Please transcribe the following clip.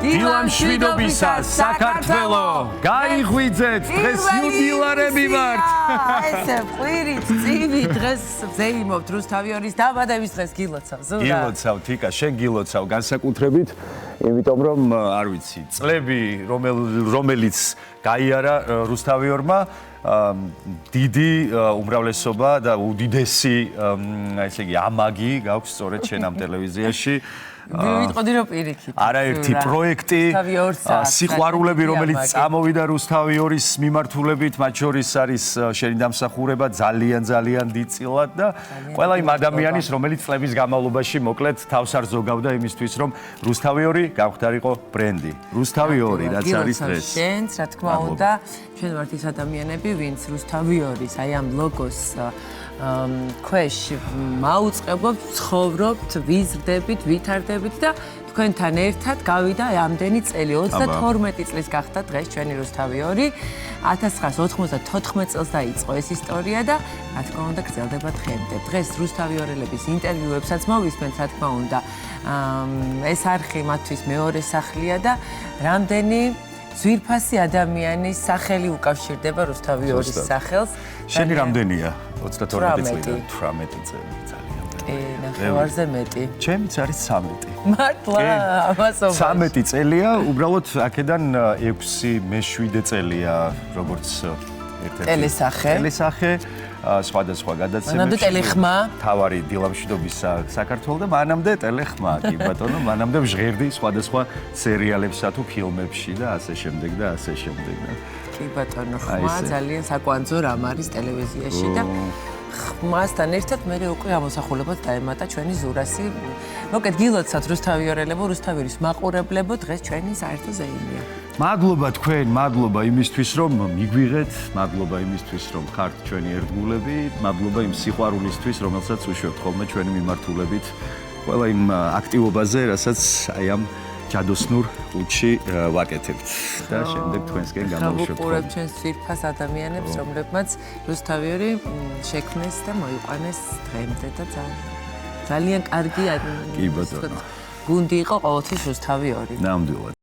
დილამ შვიდობისა საქართველო გაიღვიძეთ დღეს იუბილარები ვართ ესე ყვირით წივი დღეს ზეიმობთ რუსთავიორის დაბადების დღეს გილოცავ ზურა გილოცავ თიკა შენ გილოცავ განსაკუთრებით იმიტომ რომ არ ვიცი წლები რომელიც გაიარა რუსთავიორმა დიდი უმრავლესობა და უდიდესი ესე იგი ამაგი გაქვს სწორედ შენ ამ ტელევიზიაში ვიტყოდი რომ პირიქით არაერთი პროექტი სიყვარულები რომელიც წამოვიდა რუსთავიორის მიმართულებით მათ შორის არის შენი დამსახურება ძალიან დიდწილად და ყველა იმ ადამიანის რომელიც წლების განმავლობაში მოკლედ თავს არ ზოგავდა იმისთვის რომ რუსთავიორი გამختارიყო ბრენდი რუსთავიორი რაც არის დღეს შენც რა თქმა უნდა ჩვენ ვართ ის ადამიანები ვინც რუსთავიორის აი ამ ლოგოს ქვეშ მაუწყებლობთ, ცხოვრობთ, ვიზრდებით, ვითარდებით და თქვენთან ერთად გავიდა ამდენი წელი 32 წლის გახდა დღეს ჩვენი რუსთავიორი 1994 წელს დაიწყო ეს ისტორია და რა თქმა უნდა გრძელდება დღემდე. დღეს რუსთავიორელების ინტერვიუებსაც მოვისმენთ, რა თქმა უნდა. ეს არხი მათთვის მეორე სახლია და რამდენი ძვირფასი ადამიანის სახელი უკავშირდება რუსთავიორის სახელს. შენი რამდენია? 32 წელი. 18 წელი ძალიან. ნახევარზე მეტი. ჩემიც არის 13. მართლა, ამასობა. 13 წელია, უბრალოდ აქედან 6 მე-7 წელია, როგორც ერთ-ერთი ტელესახე, სხვადასხვა გადაცემებში. მანამდე ტელეხმა. თავარი დილამშვიდობისა საქართველოს და მანამდე ტელეხმა, კი ბატონო, მანამდე ჟღერდი სხვადასხვა სერიალებსა თუ ფილმებში და ასე შემდეგ და ასე შემდეგ. კი ბატონო, ხმა ძალიან საკვანძო რამ არის ტელევიზიაში და ხმასთან ერთად მე უკვე ამოსახულებად დაემატა ჩვენი ზურასი. მოკეთ გილოცავთ რუსთავიორელებო, რუსთავიორის მაყურებლებო, დღეს ჩვენი საერთო ზეიმია. მადლობა თქვენ, მადლობა იმისთვის რომ მიგვიღეთ, მადლობა იმისთვის რომ ხართ ჩვენი ერთგულები, მადლობა იმ სიყვარულისთვის, რომელსაც უშვებთ ხოლმე ჩვენი მიმართულებით, ყველა იმ აქტივობაზე, რასაც აი ამ ჯადოსნურ ყუთში ვაკეთებთ და შემდეგ თქვენსკენ გამოვშვებთ. ვუყურებთ ჩვენს ძვირფას ადამიანებს, რომლებმაც რუსთავიორი შექმნეს და მოიყვანეს დღემდე და ძალიან კარგი გუნდი იყო ყოველთვის რუსთავიორი. ნამდვილად.